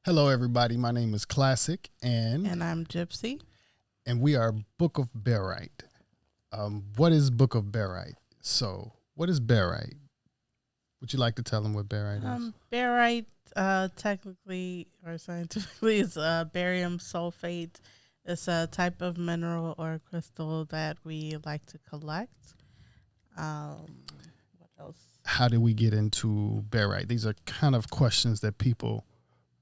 Hello, everybody. My name is Classic, And I'm Gypsy. and we are Book of Baryte. What is Book of Baryte? So, what is Baryte? Would you like to tell them what Baryte is? Barite, technically or scientifically, is barium sulfate. It's a type of mineral or crystal that we like to collect. Um, what else? How did we get into Baryte? These are kind of questions that people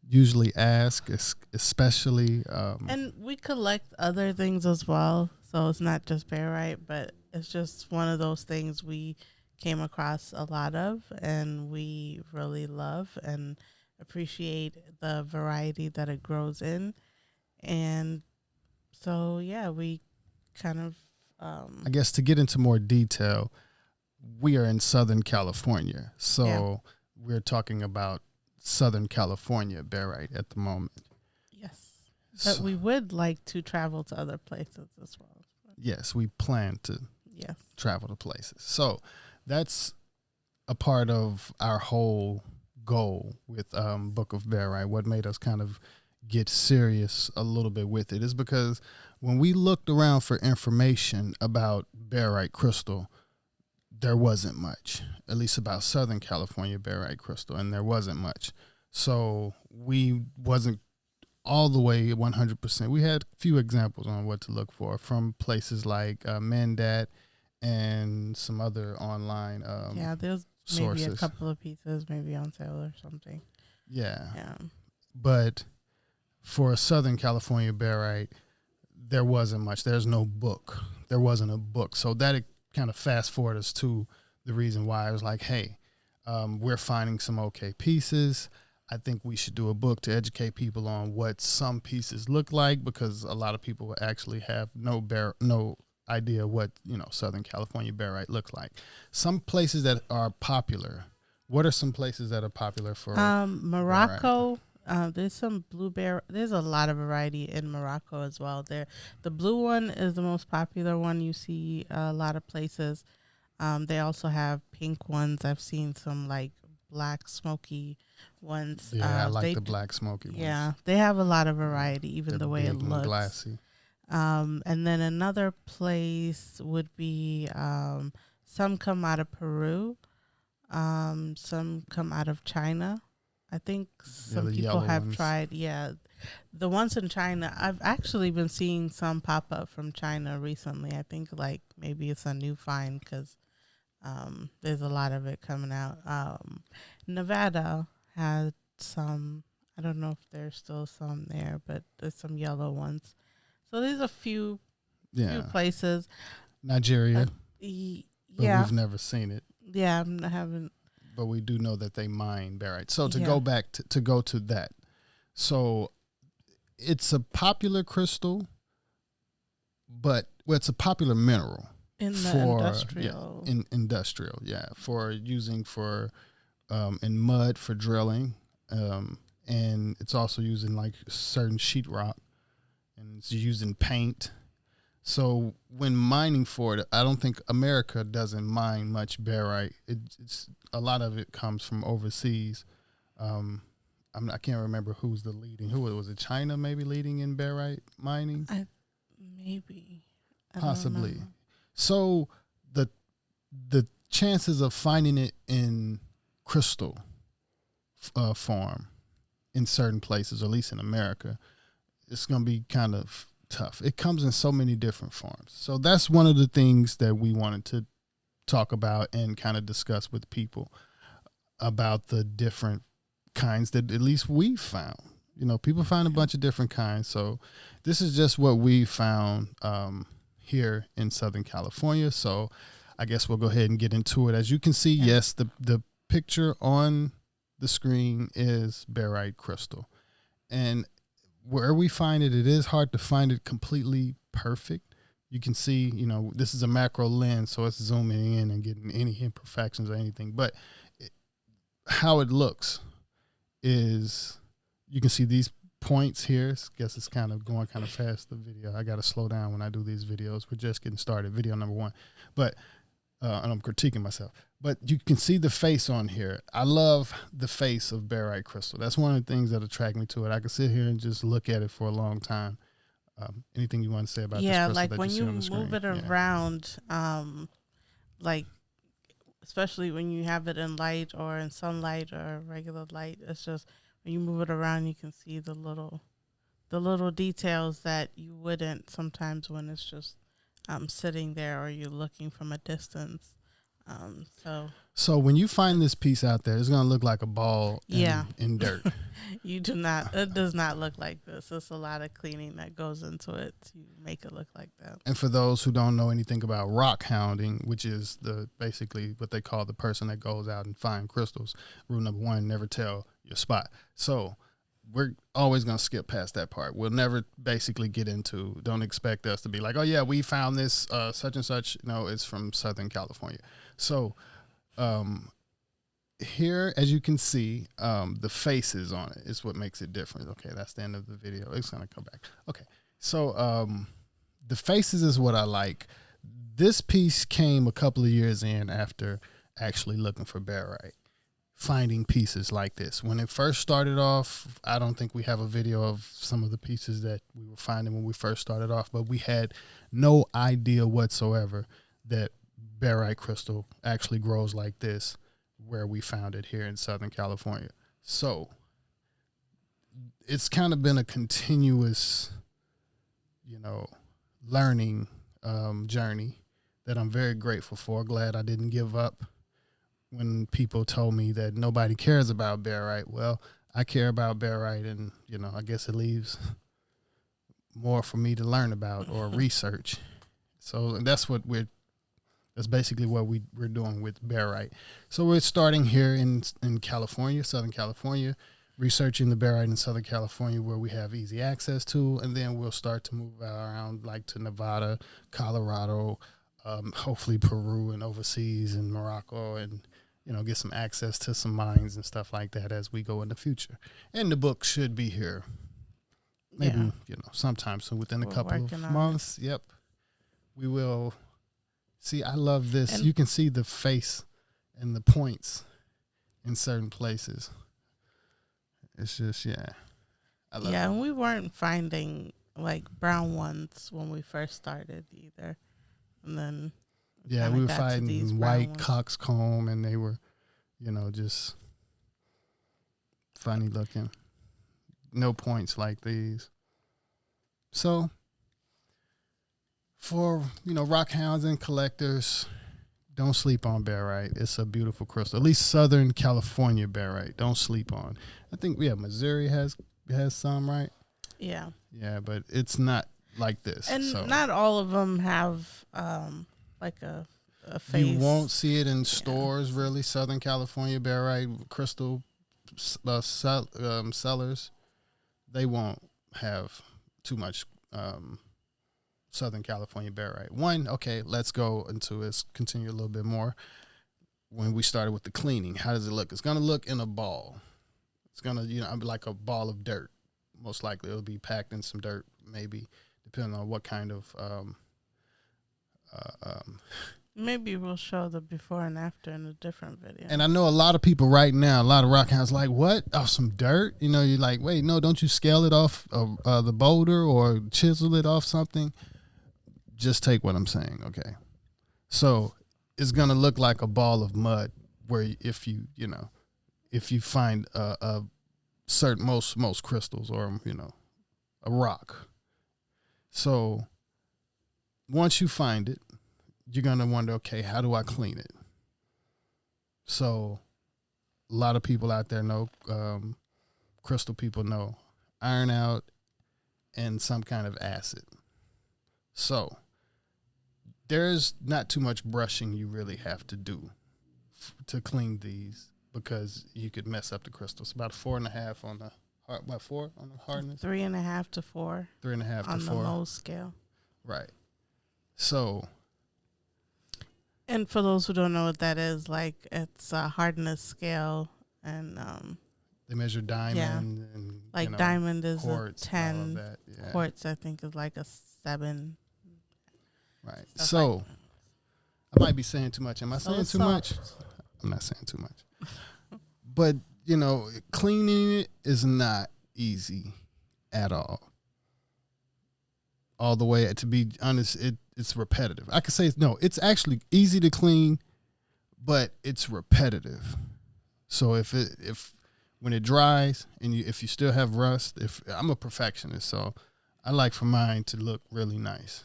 usually ask, especially. And we collect other things as well. So it's not just barite, but it's just one of those things we came across a lot of and we really love and appreciate the variety that it grows in. And so, yeah, we kind of, I guess to get into more detail, we are in Southern California. yeah, So, we're talking about Southern California Baryte at the moment. yes. But So, we would like to travel to other places as well. yes, we plan to Yes. travel to places. So that's a part of our whole goal with Book of Bear, right? What made us kind of get serious a little bit with it is because when we looked around for information about barite crystal, there wasn't much, at least about Southern California barite crystal, and there wasn't much. So we wasn't all the way 100%. We had a few examples on what to look for from places like Mandat and some other online Yeah, there's maybe a sources. couple of pieces maybe on sale or something. Yeah. Yeah. But for a Southern California barite, there wasn't much. There's no book. There wasn't a book. So that kind of fast forward us to the reason why I was like, hey, we're finding some okay pieces. I think we should do a book to educate people on what some pieces look like because a lot of people actually have no idea what Southern California barite look like. Some places that are popular. What are some places that are popular for barite? Morocco. There's some blueberry. There's a lot of variety in Morocco as well. The blue one is the most popular one. You see a lot of places. They also have pink ones. I've seen some like black smoky ones. Yeah, I like the black smoky ones. Yeah, they have a lot of variety, even They're the way it big and looks. glassy. And then another place would be some come out of Peru. Some come out of China. I think Yeah, some the people yellow have ones. tried. Yeah, the ones in China. I've actually been seeing some pop up from China recently. I think like maybe it's a new find because there's a lot of it coming out. Nevada had some. I don't know if there's still some there, but there's some yellow ones. So there's a few Yeah, places. Uh, Nigeria, y- but yeah, we've never seen it. yeah. I haven't. But we do know that they mine barite. So to Yeah. go back to go to that, so it's a popular crystal, but well, it's a popular mineral In the for industrial. in industrial, for using for in mud for drilling, and it's also used in like certain sheetrock, and it's used in paint. So when mining for it, I don't think America doesn't mine much barite. It's a lot of it comes from overseas. Um, I can't remember who's the leading. Who was it? China maybe leading in barite mining, I maybe I don't possibly. remember. So the the chances of finding it in crystal form in certain places, or at least in America, it's going to be kind of tough. It comes in so many different forms. So that's one of the things that we wanted to talk about and kind of discuss with people about the different kinds that at least we found. People find a Yeah. bunch of different kinds. So this is just what we found here in Southern California. So I guess we'll go ahead and get into it. As you can see, Yeah. yes, the picture on the screen is barite crystal. And where we find it, it is hard to find it completely perfect. You can see, this is a macro lens, so it's zooming in and getting any imperfections or anything. But how it looks is you can see these points here. I guess it's kind of going kind of fast, the video. I got to slow down when I do these videos. We're just getting started, video number one. But, and I'm critiquing myself. But you can see the face on here. I love the face of Baryte crystal. That's one of the things that attract me to it. I can sit here and just look at it for a long time. Anything you want to say about this crystal like that when you see you on the screen? move it around, like especially when you have it in light or in sunlight or regular light, it's just when you move it around, you can see the little details that you wouldn't sometimes when it's just sitting there or you're looking from a distance. So when you find this piece out there, it's going to look like a ball in dirt. You do not. It does not look like this. It's a lot of cleaning that goes into it to make it look like that. And for those who don't know anything about rockhounding, which is basically what they call the person that goes out and find crystals, rule number 1, never tell your spot. So we're always going to skip past that part. We'll never basically get into, don't expect us to be like, oh yeah, we found this such and such. No, it's from Southern California. So here, as you can see, the faces on it is what makes it different. Okay, that's the end of the video. It's going to come back. Okay, so the faces is what I like. This piece came a couple of years in after actually looking for Baryte, finding pieces like this. When it first started off, I don't think we have a video of some of the pieces that we were finding when we first started off, but we had no idea whatsoever that Baryte crystal actually grows like this where we found it here in Southern California. So it's kind of been a continuous, learning journey that I'm very grateful for. Glad I didn't give up when people told me that nobody cares about Baryte. Well, I care about Baryte, and, I guess it leaves more for me to learn about or research. So that's basically what we're doing with Baryte. So we're starting here in California, Southern California, researching the Baryte in Southern California where we have easy access to, and then we'll start to move around like to Nevada, Colorado, hopefully Peru and overseas and Morocco, and get some access to some mines and stuff like that as we go in the future. And the book should be here maybe sometime soon, within a couple of months. Yep, we will. See, I love this. And you can see the face and the points in certain places. It's just, I love it. And we weren't finding like brown ones when we first started either. And then we were finding white coxcomb, and they were, just funny looking. No points like these. So for, rockhounds and collectors, don't sleep on Baryte. It's a beautiful crystal. At least Southern California Baryte. Don't sleep on. I think Missouri has some, right? Yeah. Yeah, but it's not like this. And not all of them have like a face. You won't see it in stores, really. Southern California Baryte crystal sellers, they won't have too much Southern California Baryte. Let's go into this, continue a little bit more. When we started with the cleaning, how does it look? It's going to look in a ball. It's going to, like a ball of dirt. Most likely it'll be packed in some dirt, maybe, depending on what kind of maybe we'll show the before and after in a different video. And I know a lot of people right now, a lot of rockhounds like, what? Oh, some dirt? You're like, wait, no, don't you scale it off the boulder or chisel it off something? Just take what I'm saying, okay? So it's going to look like a ball of mud where if you find a certain, most crystals or, a rock. So once you find it, you're going to wonder, okay, how do I clean it? So a lot of people out there know, crystal people know, iron out and some kind of acid. So there's not too much brushing you really have to do to clean these, because you could mess up the crystals. About 4.5 on the hard, 4 on the hardness? 3.5 to 4. 3.5 to 4. On the Mohs scale. Right. So. And for those who don't know what that is, like, it's a hardness scale, and they measure diamond and like diamond is quartz, a 10. all of that. Yeah. Quartz, I think, is like a 7. Right. So I might be saying too much. Am I saying too much? I'm not saying too much. But, you know, cleaning it is not easy at all. All the way, to be honest, it's repetitive. I could say, no, it's actually easy to clean, but it's repetitive. So if when it dries and if you still have rust, if I'm a perfectionist, so I like for mine to look really nice.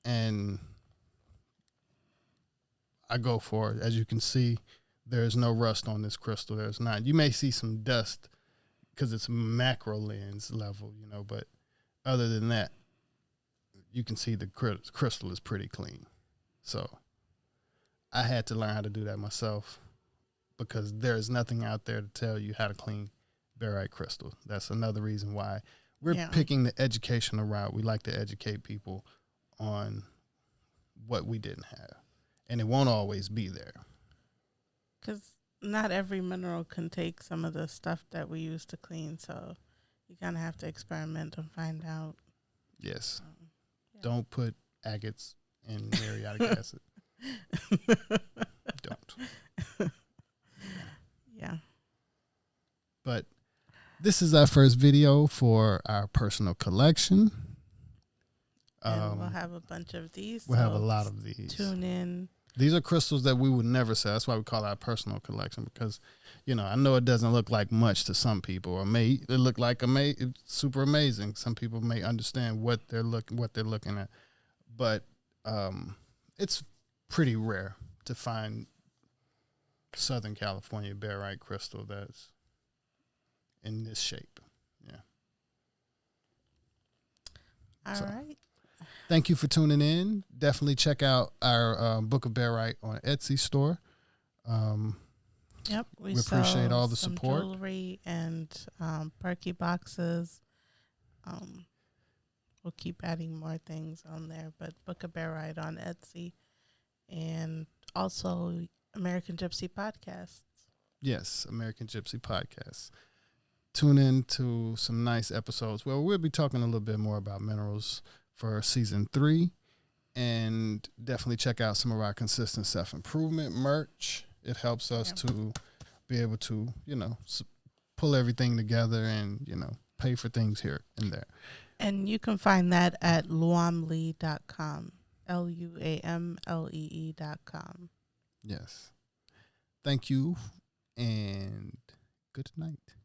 And I go for it. As you can see, there's no rust on this crystal. There's not. You may see some dust because it's macro lens level, you know, but other than that, you can see the crystal is pretty clean. So I had to learn how to do that myself because there's nothing out there to tell you how to clean Baryte crystal. That's another reason why we're picking the educational route. We like to educate people on what we didn't have. And it won't always be there. Because not every mineral can take some of the stuff that we use to clean. So you kind of have to experiment and find out. Yes. Don't put agates in muriatic acid. Don't. Yeah. But this is our first video for our personal collection. And we'll have a bunch of these. We'll have a lot of these. Tune in. These are crystals that we would never sell. That's why we call it our personal collection because, you know, I know it doesn't look like much to some people, or may it look like it's super amazing. Some people may understand what they're looking at, but it's pretty rare to find Southern California Baryte crystal that's in this shape. Yeah. All right. Thank you for tuning in. Definitely check out our Book of Baryte on Etsy store. Yep, we appreciate all the support. Jewelry and perky boxes. We'll keep adding more things on there, but Book of Baryte on Etsy, and also American Gypsy Podcasts. Yes, American Gypsy Podcasts. Tune in to some nice episodes where we'll be talking a little bit more about minerals for season 3, and definitely check out some of our consistent self-improvement merch. It helps us to be able to, you know, pull everything together and, you know, pay for things here and there. And you can find that at luamlee.com, LUAMLEE.com. Yes. Thank you and good night.